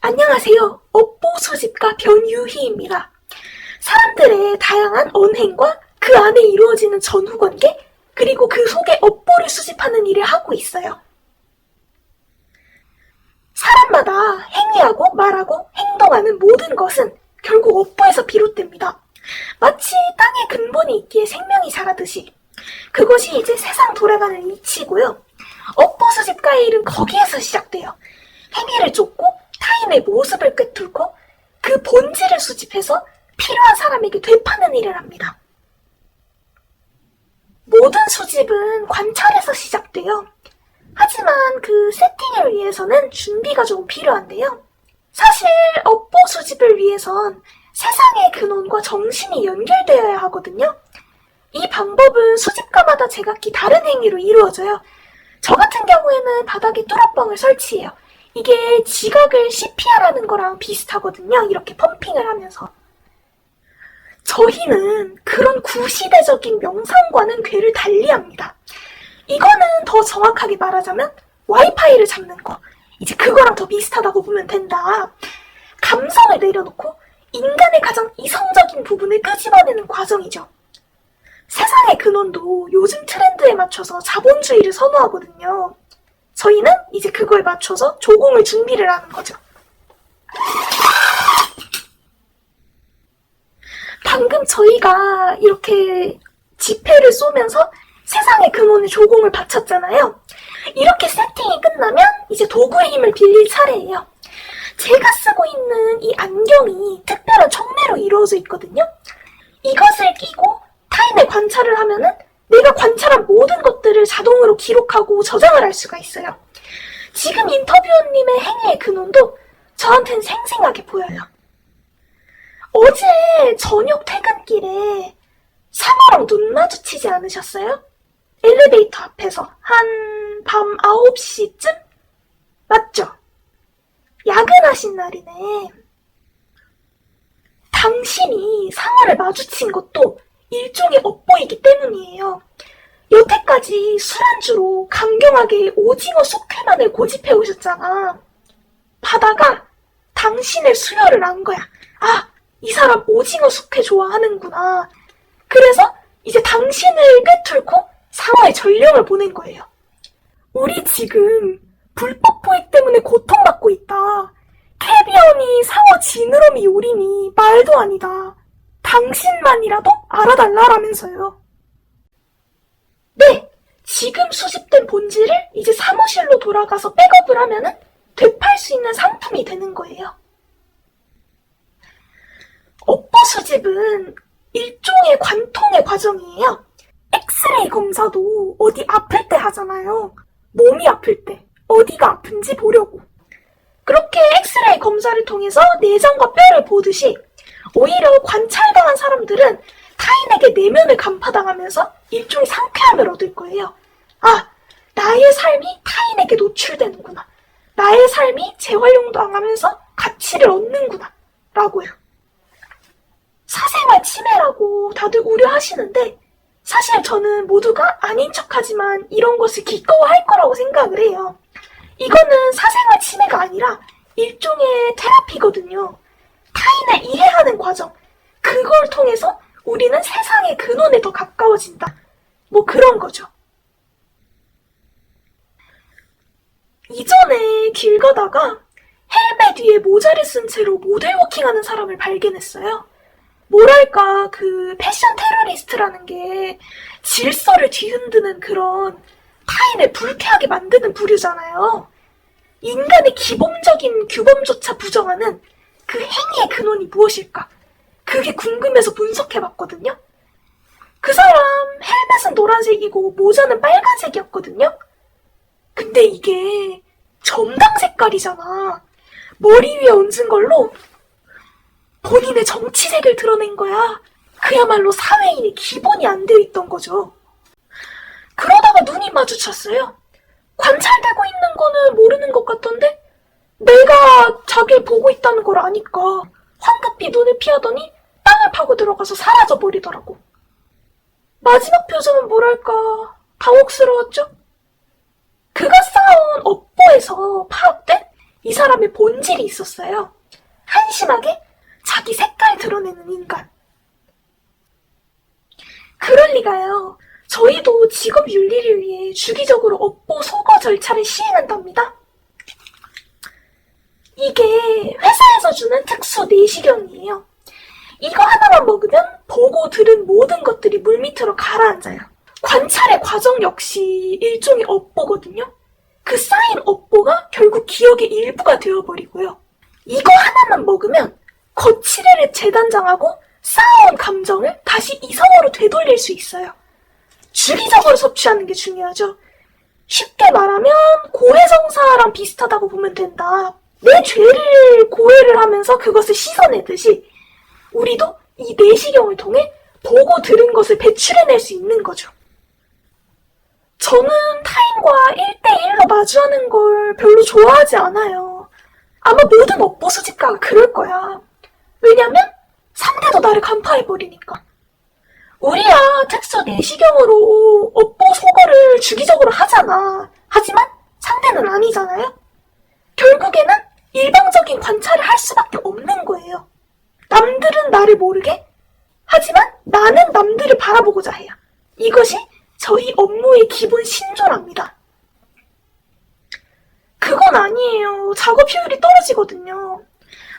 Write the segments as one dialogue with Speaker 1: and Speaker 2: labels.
Speaker 1: 안녕하세요. 업보 수집가 변유희입니다. 사람들의 다양한 언행과 그 안에 이루어지는 전후관계, 그리고 그 속에 업보를 수집하는 일을 하고 있어요. 사람마다 행위하고 말하고 행동하는 모든 것은 결국 업보에서 비롯됩니다. 마치 땅에 근본이 있기에 생명이 자라듯이 그것이 이제 세상 돌아가는 이치고요. 업보 수집가의 일은 거기에서 시작돼요. 행위를 쫓고 타인의 모습을 꿰뚫고 그 본질을 수집해서 필요한 사람에게 되파는 일을 합니다. 모든 수집은 관찰에서 시작돼요. 하지만 그 세팅을 위해서는 준비가 조금 필요한데요. 사실 업보 수집을 위해선 세상의 근원과 정신이 연결되어야 하거든요. 이 방법은 수집가마다 제각기 다른 행위로 이루어져요. 저 같은 경우에는 바닥에 뚜러뻥을 설치해요. 이게 지각을 CPR하는 거랑 비슷하거든요. 이렇게 펌핑을 하면서. 저희는 그런 구시대적인 명상과는 궤를 달리합니다. 이거는 더 정확하게 말하자면 와이파이를 잡는 거. 이제 그거랑 더 비슷하다고 보면 된다. 감성을 내려놓고 인간의 가장 이성적인 부분을 끄집어내는 과정이죠. 세상의 근원도 요즘 트렌드에 맞춰서 자본주의를 선호하거든요. 저희는 이제 그거에 맞춰서 조공을 준비를 하는 거죠. 방금 저희가 이렇게 지폐를 쏘면서 세상의 근원에 조공을 바쳤잖아요. 이렇게 세팅이 끝나면 이제 도구의 힘을 빌릴 차례예요. 제가 쓰고 있는 이 안경이 특별한 촉매로 이루어져 있거든요. 이것을 끼고 타인의 관찰을 하면은 내가 관찰한 모든 것들을 자동으로 기록하고 저장을 할 수가 있어요. 지금 인터뷰어님의 행위의 근원도 저한테는 생생하게 보여요. 어제 저녁 퇴근길에 상어랑 눈 마주치지 않으셨어요? 엘리베이터 앞에서 한 밤 9시쯤? 맞죠? 야근하신 날이네. 당신이 상어를 마주친 것도 일종의 업보이기 때문이에요. 여태까지 술안주로 강경하게 오징어 숙회만을 고집해 오셨잖아. 바다가 당신의 수혈을 안 거야. 아, 이 사람 오징어 숙회 좋아하는구나. 그래서 이제 당신을 꿰뚫고 상어의 전령을 보낸 거예요. 우리 지금 불법 포획 때문에 고통받고 있다. 캐비언이 상어 지느러미 요리니 말도 아니다. 당신만이라도 알아달라라면서요. 네, 지금 수집된 본질을 이제 사무실로 돌아가서 백업을 하면은 되팔 수 있는 상품이 되는 거예요. 업보 수집은 일종의 관통의 과정이에요. 엑스레이 검사도 어디 아플 때 하잖아요. 몸이 아플 때 어디가 아픈지 보려고. 그렇게 엑스레이 검사를 통해서 내장과 뼈를 보듯이 오히려 관찰당한 사람들은 타인에게 내면을 간파당하면서 일종의 상쾌함을 얻을 거예요. 아, 나의 삶이 타인에게 노출되는구나. 나의 삶이 재활용당하면서 가치를 얻는구나. 라고요. 사생활 침해라고 다들 우려하시는데 사실 저는 모두가 아닌 척하지만 이런 것을 기꺼워할 거라고 생각을 해요. 이거는 사생활 침해가 아니라 일종의 테라피거든요. 타인을 이해하는 과정, 그걸 통해서 우리는 세상의 근원에 더 가까워진다. 뭐 그런 거죠. 이전에 길 가다가 헬멧 위에 모자를 쓴 채로 모델워킹하는 사람을 발견했어요. 뭐랄까, 그 패션 테러리스트라는 게 질서를 뒤흔드는 그런 타인을 불쾌하게 만드는 부류잖아요. 인간의 기본적인 규범조차 부정하는 그 행위의 근원이 무엇일까? 그게 궁금해서 분석해봤거든요. 그 사람 헬멧은 노란색이고 모자는 빨간색이었거든요. 근데 이게 정당 색깔이잖아. 머리 위에 얹은 걸로 본인의 정치색을 드러낸 거야. 그야말로 사회인의 기본이 안 되어 있던 거죠. 그러다가 눈이 마주쳤어요. 관찰되고 있는 거는 모르는 것 같던데 내가 자기를 보고 있다는 걸 아니까 황급히 눈을 피하더니 땅을 파고 들어가서 사라져버리더라고. 마지막 표정은 뭐랄까 당혹스러웠죠. 그가 쌓아온 업보에서 파악된 이 사람의 본질이 있었어요. 한심하게 자기 색깔 드러내는 인간. 그럴 리가요. 저희도 직업 윤리를 위해 주기적으로 업보 소거 절차를 시행한답니다. 이게 회사에서 주는 특수 내시경이에요. 이거 하나만 먹으면 보고 들은 모든 것들이 물밑으로 가라앉아요. 관찰의 과정 역시 일종의 업보거든요. 그 쌓인 업보가 결국 기억의 일부가 되어버리고요. 이거 하나만 먹으면 거칠애를 재단장하고 쌓아온 감정을 다시 이성으로 되돌릴 수 있어요. 주기적으로 섭취하는 게 중요하죠. 쉽게 말하면 고해성사랑 비슷하다고 보면 된다. 내 죄를 고해를 하면서 그것을 씻어내듯이 우리도 이 내시경을 통해 보고 들은 것을 배출해낼 수 있는 거죠. 저는 타인과 1대1로 마주하는 걸 별로 좋아하지 않아요. 아마 모든 업보 수집가가 그럴 거야. 왜냐면 상대도 나를 간파해버리니까. 우리야 특수 내시경으로 업보 소거를 주기적으로 하잖아. 하지만 상대는 아니잖아요. 결국에는 일방적인 관찰을 할 수밖에 없는 거예요. 남들은 나를 모르게, 하지만 나는 남들을 바라보고자 해요. 이것이 저희 업무의 기본 신조랍니다. 그건 아니에요. 작업 효율이 떨어지거든요.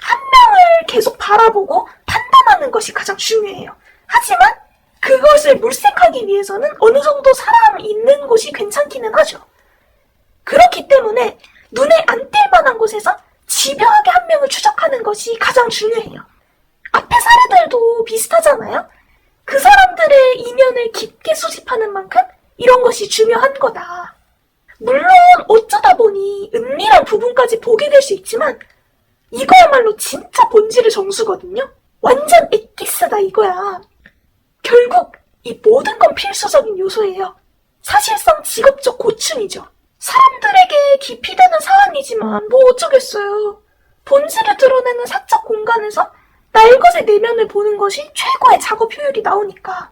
Speaker 1: 한 명을 계속 바라보고 판단하는 것이 가장 중요해요. 하지만 그것을 물색하기 위해서는 어느 정도 사람 있는 곳이 괜찮기는 하죠. 그렇기 때문에 눈에 안 띌 만한 곳에서 집요하게 한 명을 추적하는 것이 가장 중요해요. 앞에 사례들도 비슷하잖아요. 그 사람들의 이면을 깊게 수집하는 만큼 이런 것이 중요한 거다. 물론 어쩌다 보니 은밀한 부분까지 보게 될 수 있지만 이거야말로 진짜 본질의 정수거든요. 완전 엑기스다 이거야. 결국 이 모든 건 필수적인 요소예요. 사실상 직업적 고충이죠. 사람들에게 깊이 되는 사안이지만 뭐 어쩌겠어요. 본질을 드러내는 사적 공간에서 나의 것의 내면을 보는 것이 최고의 작업 효율이 나오니까.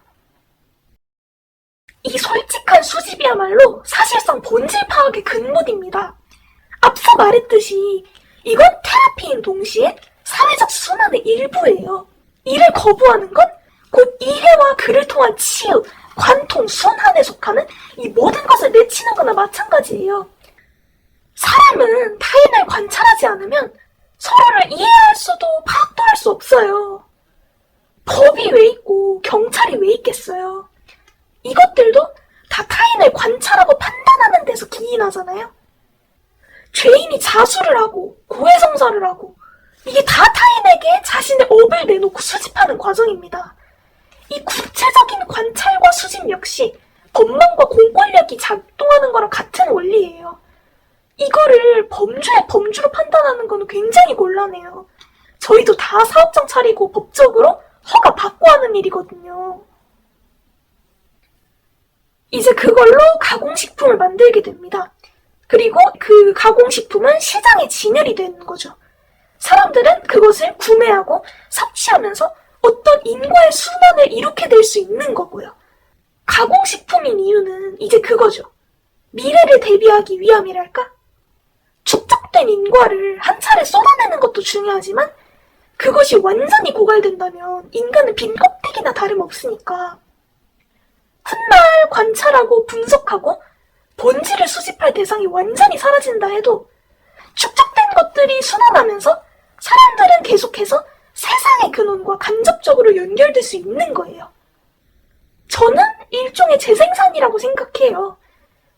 Speaker 1: 이 솔직한 수집이야말로 사실상 본질 파악의 근본입니다. 앞서 말했듯이 이건 테라피인 동시에 사회적 순환의 일부예요. 이를 거부하는 건 곧 이해와 그를 통한 치유, 관통, 순환에 속하는 이 모든 것을 내치는 거나 마찬가지예요. 사람은 타인을 관찰하지 않으면 서로를 이해할 수도 파악도 할 수 없어요. 법이 왜 있고 경찰이 왜 있겠어요. 이것들도 다 타인을 관찰하고 판단하는 데서 기인하잖아요. 죄인이 자수를 하고 고해성사를 하고 이게 다 타인에게 자신의 업을 내놓고 수집하는 과정입니다. 이 구체적인 관찰과 수집 역시 법망과 공권력이 작동하는 거랑 같은 원리예요. 이거를 범죄의 범주로 판단하는 건 굉장히 곤란해요. 저희도 다 사업장 차리고 법적으로 허가 받고 하는 일이거든요. 이제 그걸로 가공식품을 만들게 됩니다. 그리고 그 가공식품은 시장에 진열이 되는 거죠. 사람들은 그것을 구매하고 섭취하면서 어떤 인과의 순환을 이룩게 될 수 있는 거고요. 가공식품인 이유는 이제 그거죠. 미래를 대비하기 위함이랄까? 축적된 인과를 한 차례 쏟아내는 것도 중요하지만 그것이 완전히 고갈된다면 인간은 빈 껍데기나 다름없으니까. 훗날 관찰하고 분석하고 본질을 수집할 대상이 완전히 사라진다 해도 축적된 것들이 순환하면서 사람들은 계속해서 세상의 근원과 간접적으로 연결될 수 있는 거예요. 저는 일종의 재생산이라고 생각해요.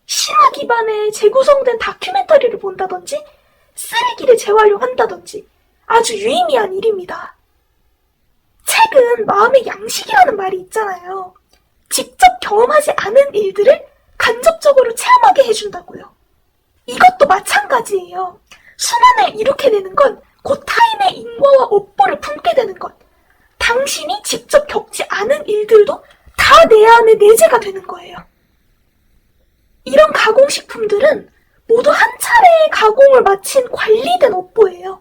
Speaker 1: 실화 기반의 재구성된 다큐멘터리를 본다든지 쓰레기를 재활용한다든지 아주 유의미한 일입니다. 책은 마음의 양식이라는 말이 있잖아요. 직접 경험하지 않은 일들을 간접적으로 체험하게 해준다고요. 이것도 마찬가지예요. 순환을 이룩해내는 건 곧 타인의 인과와 업보를 품게 되는 것. 당신이 직접 겪지 않은 일들도 다 내 안에 내재가 되는 거예요. 이런 가공식품들은 모두 한 차례 가공을 마친 관리된 업보예요.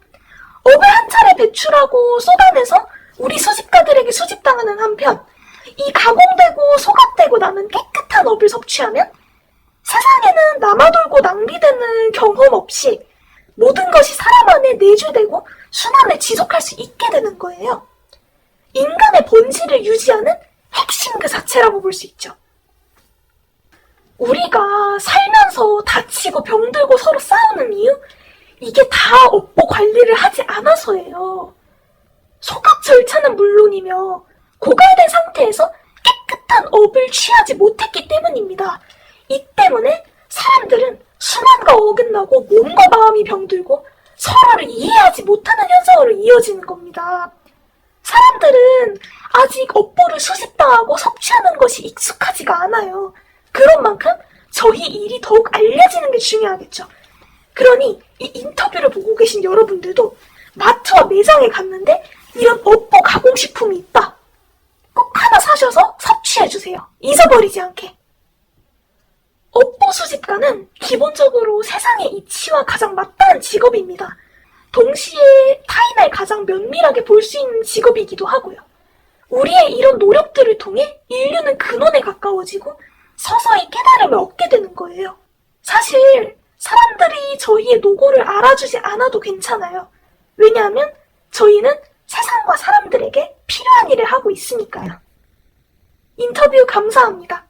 Speaker 1: 업을 한 차례 배출하고 쏟아내서 우리 수집가들에게 수집당하는 한편 이 가공되고 소각되고 남은 깨끗한 업을 섭취하면 세상에는 남아돌고 낭비되는 경험 없이 모든 것이 사람 안에 내주되고 순환을 지속할 수 있게 되는 거예요. 인간의 본질을 유지하는 핵심 그 자체라고 볼 수 있죠. 우리가 살면서 다치고 병들고 서로 싸우는 이유? 이게 다 업보 관리를 하지 않아서예요. 소각 절차는 물론이며 고갈된 상태에서 깨끗한 업을 취하지 못했기 때문입니다. 이 때문에 사람들은 순환과 어긋나고 몸과 마음이 병들고 서로를 이해하지 못하는 현상으로 이어지는 겁니다. 사람들은 아직 업보를 수집당하고 섭취하는 것이 익숙하지가 않아요. 그런 만큼 저희 일이 더욱 알려지는 게 중요하겠죠. 그러니 이 인터뷰를 보고 계신 여러분들도 마트와 매장에 갔는데 이런 업보 가공식품이 있다. 꼭 하나 사셔서 섭취해주세요. 잊어버리지 않게. 업보 수집가는 기본적으로 세상의 이치와 가장 맞닿은 직업입니다. 동시에 타인을 가장 면밀하게 볼 수 있는 직업이기도 하고요. 우리의 이런 노력들을 통해 인류는 근원에 가까워지고 서서히 깨달음을 얻게 되는 거예요. 사실 사람들이 저희의 노고를 알아주지 않아도 괜찮아요. 왜냐하면 저희는 세상과 사람들에게 필요한 일을 하고 있으니까요. 인터뷰 감사합니다.